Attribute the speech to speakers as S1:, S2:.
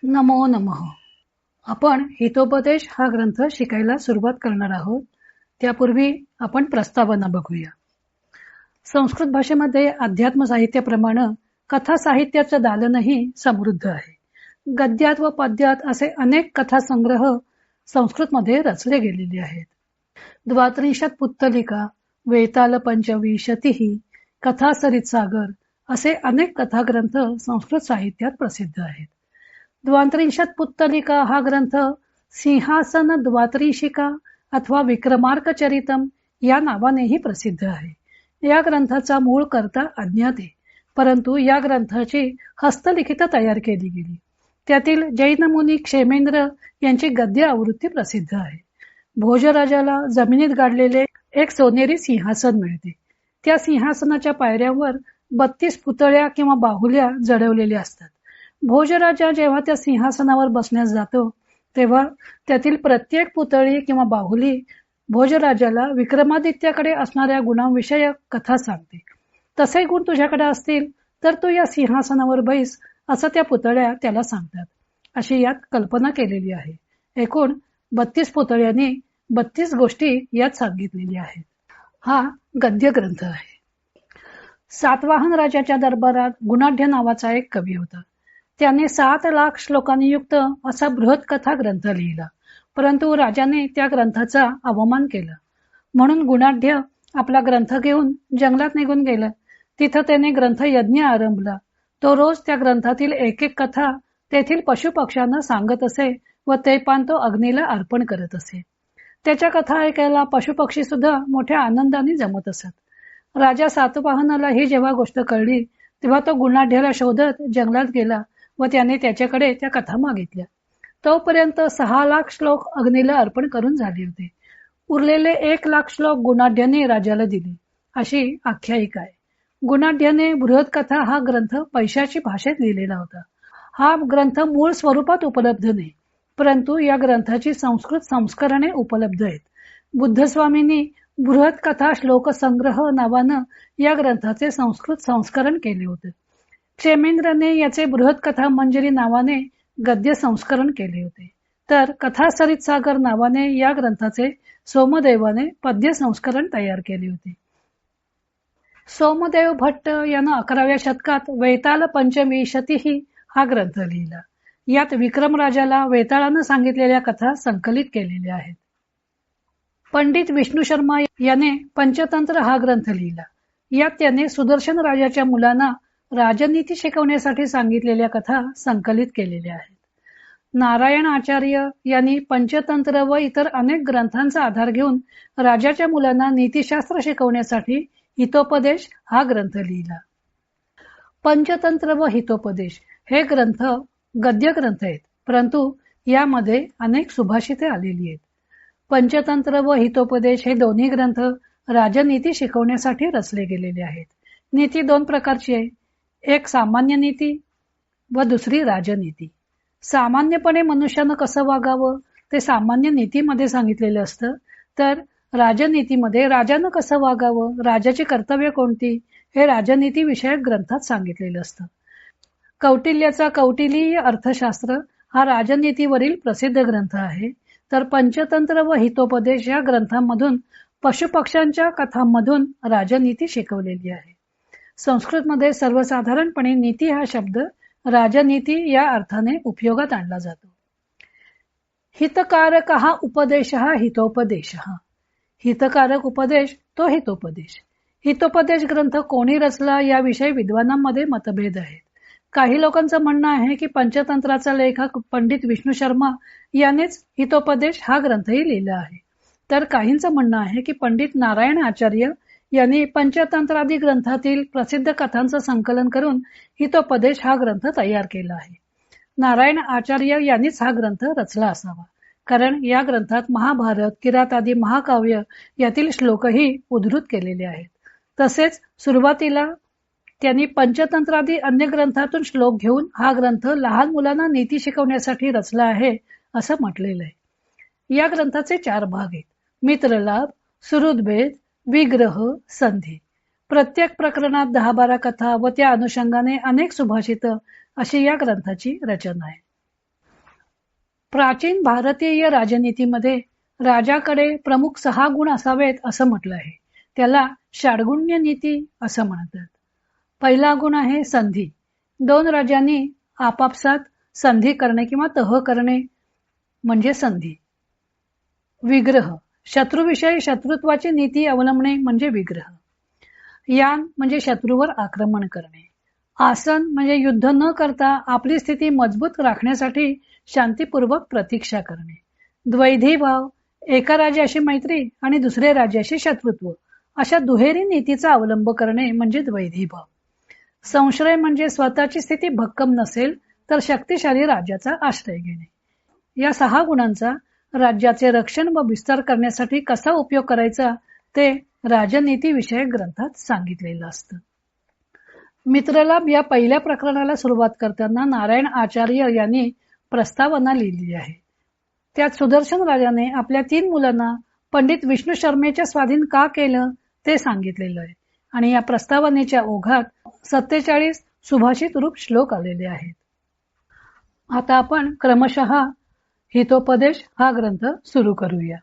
S1: नमो नमः. आपण हितोपदेश हा ग्रंथ शिकायला सुरुवात करणार आहोत. त्यापूर्वी आपण प्रस्तावना बघूया. संस्कृत भाषेमध्ये अध्यात्म साहित्याप्रमाणे कथा साहित्याचं दालनही समृद्ध आहे. गद्यात व पद्यात असे अनेक कथा संग्रह संस्कृतमध्ये रचले गेलेले आहेत. द्वात्रिंशत् पुत्तलिका, वेताल पंचविंशतिः, कथा सरित सागर असे अनेक कथाग्रंथ संस्कृत साहित्यात प्रसिद्ध आहेत. द्वात्रिंशत् पुत्तलिका हा ग्रंथ सिंहासन द्वात्रिंशिका अथवा विक्रमार्क चरितम या नावानेही प्रसिद्ध आहे. या ग्रंथाचा मूळ कर्ता अज्ञात आहे, परंतु या ग्रंथाची हस्तलिखित तयार केली गेली. त्यातील जैन मुनी क्षेमेंद्र यांची गद्य आवृत्ती प्रसिद्ध आहे. भोजराजाला जमिनीत गाडलेले एक सोनेरी सिंहासन मिळते. त्या सिंहासनाच्या पायऱ्यांवर 32 पुतळ्या किंवा बाहुल्या जडवलेल्या असतात. भोजराजा जेव्हा त्या सिंहासनावर बसण्यास जातो तेव्हा त्यातील प्रत्येक पुतळी किंवा बाहुली भोजराजाला विक्रमादित्याकडे असणाऱ्या गुणांविषयक कथा सांगते. तसे गुण तुझ्याकडे असतील तर तू या सिंहासनावर बैस असं त्या पुतळ्या त्याला सांगतात. अशी यात कल्पना केलेली आहे. एकूण 32 पुतळ्यांनी 32 गोष्टी यात सांगितलेल्या आहेत. हा गद्य ग्रंथ आहे. सातवाहन राजाच्या दरबारात गुणाढ्य नावाचा एक कवी होता. त्याने 7 लाख श्लोकांनी युक्त असा बृहत कथा ग्रंथ लिहिला, परंतु राजाने त्या ग्रंथाचा अवमान केला. म्हणून गुणाढ्य आपला ग्रंथ घेऊन जंगलात निघून गेला. तिथं त्याने ग्रंथ यज्ञ आरंभला. तो रोज त्या ग्रंथातील एक एक कथा तेथील पशुपक्ष्यांना सांगत असे व ते पान तो अग्नीला अर्पण करत असे. त्याच्या कथा ऐकायला पशुपक्षी सुद्धा मोठ्या आनंदाने जमत असत. राजा सातवाहनाला ही जेव्हा गोष्ट कळली तेव्हा तो गुणाढ्याला शोधत जंगलात गेला व त्याने त्याच्याकडे त्या कथा मागितल्या. तोपर्यंत 6 लाख श्लोक अग्नीला अर्पण करून झाले होते. उरलेले 1 लाख श्लोक गुणाढ्याने राजाला दिले, अशी आख्यायिका आहे. गुणाढ्याने बृहत कथा हा ग्रंथ पैशाची भाषेत लिहिलेला होता. हा ग्रंथ मूळ स्वरूपात उपलब्ध नाही, परंतु या ग्रंथाची संस्कृत संस्करणे उपलब्ध आहेत. बुद्धस्वामींनी बृहत कथा श्लोक संग्रह नावानं या ग्रंथाचे संस्कृत संस्करण केले होते. क्षेमेंद्रने याचे बृहत कथा मंजरी नावाने गद्य संस्करण केले होते. तर कथा सरित सागर नावाने या ग्रंथाचे सोमदेवाने पद्य संस्करण तयार केले होते. सोमदेव भट्ट यानं 11व्या शतकात वेताल पंचविंशतिः हा ग्रंथ लिहिला. यात विक्रम राजाला वेताळानं सांगितलेल्या कथा संकलित केलेल्या आहेत. पंडित विष्णू शर्मा याने पंचतंत्र हा ग्रंथ लिहिला. यात त्याने सुदर्शन राजाच्या मुलांना राजनीती शिकवण्यासाठी सांगितलेल्या कथा संकलित केलेल्या आहेत. नारायण आचार्य यांनी पंचतंत्र व इतर अनेक ग्रंथांचा आधार घेऊन राजाच्या मुलांना नीतिशास्त्र शिकवण्यासाठी हितोपदेश हा ग्रंथ लिहिला. पंचतंत्र व हितोपदेश हे ग्रंथ गद्य ग्रंथ आहेत, परंतु यामध्ये अनेक सुभाषिते आलेली आहेत. पंचतंत्र व हितोपदेश हे दोन्ही ग्रंथ राजनीती शिकवण्यासाठी रचले गेलेले आहेत. नीती 2 प्रकारची आहे. एक सामान्य नीती व दुसरी राजनीती. सामान्यपणे मनुष्यानं कसं वागावं ते सामान्य नीतीमध्ये सांगितलेलं असतं, तर राजनीतीमध्ये राजानं कसं वागावं, राजाची कर्तव्य कोणती हे राजनीती विषयक ग्रंथात सांगितलेलं असतं. कौटिल्याचा कौटिल्य अर्थशास्त्र हा राजनीतीवरील प्रसिद्ध ग्रंथ आहे. तर पंचतंत्र व हितोपदेश या ग्रंथांमधून पशुपक्ष्यांच्या कथांमधून राजनीती शिकवलेली आहे. संस्कृतमध्ये सर्वसाधारणपणे नीती हा शब्द राजनीती या अर्थाने उपयोगात आणला जातो. हितकारक हा उपदेश हा हितोपदेश. हितकारक उपदेश तो हितोपदेश. हितोपदेश ग्रंथ कोणी रचला याविषयी विद्वानांमध्ये मतभेद आहेत. काही लोकांचं म्हणणं आहे की पंचतंत्राचा लेखक पंडित विष्णू शर्मा यानेच हितोपदेश हा ग्रंथही लिहिला आहे. तर काहींचं म्हणणं आहे की पंडित नारायण आचार्य यांनी पंचतंत्रादी ग्रंथातील प्रसिद्ध कथांचं संकलन करून हितोपदेश हा ग्रंथ तयार केला आहे. नारायण आचार्य यांनीच हा ग्रंथ रचला असावा, कारण या ग्रंथात महाभारत, किरातादी महाकाव्य यातील श्लोकही उद्धृत केलेले आहेत. तसेच सुरुवातीला त्यांनी पंचतंत्रादी अन्य ग्रंथातून श्लोक घेऊन हा ग्रंथ लहान मुलांना नीती शिकवण्यासाठी रचला आहे असं म्हटलेलं आहे. या ग्रंथाचे 4 भाग आहेत. मित्रलाभ, सुहृदभेद, विग्रह, संधी. प्रत्येक प्रकरणात 10-12 कथा व त्या अनुषंगाने अनेक सुभाषित अशी या ग्रंथाची रचना आहे. प्राचीन भारतीय राजनीतीमध्ये राजाकडे प्रमुख 6 गुण असावेत असं म्हटलं आहे. त्याला षाडगुण्य नीती असं म्हणतात. पहिला गुण आहे संधी. 2 राजांनी आपापसात संधी करणे किंवा तह करणे म्हणजे संधी. विग्रह. शत्रूविषयी शत्रुत्वाची नीती अवलंबणे म्हणजे विग्रह. यान म्हणजे शत्रूवर आक्रमण करणे. आसन म्हणजे युद्ध न करता आपली स्थिती मजबूत राखण्यासाठी शांतीपूर्वक प्रतीक्षा करणे. द्वैधी भाव. एका राजाशी मैत्री आणि दुसऱ्या राजाशी शत्रुत्व अशा दुहेरी नीतीचा अवलंब करणे म्हणजे द्वैधी भाव. संशय म्हणजे स्वतःची स्थिती भक्कम नसेल तर शक्तिशाली राजाचा आश्रय घेणे. या 6 गुणांचा राज्याचे रक्षण व विस्तार करण्यासाठी कसा उपयोग करायचा ते राजनीती विषयक ग्रंथात सांगितलेलं असतं. मित्रलाभ या पहिल्या प्रकरणाला सुरुवात करताना नारायण आचार्य यांनी प्रस्तावना लिहिली आहे. त्यात सुदर्शन राजाने आपल्या 3 मुलांना पंडित विष्णू शर्मेच्या स्वाधीन का केलं ते सांगितलेलं आहे आणि या प्रस्तावनेच्या ओघात 47 सुभाषित रूप श्लोक आलेले आहेत. आता आपण क्रमशः हितोपदेश हा ग्रंथ सुरू करूया.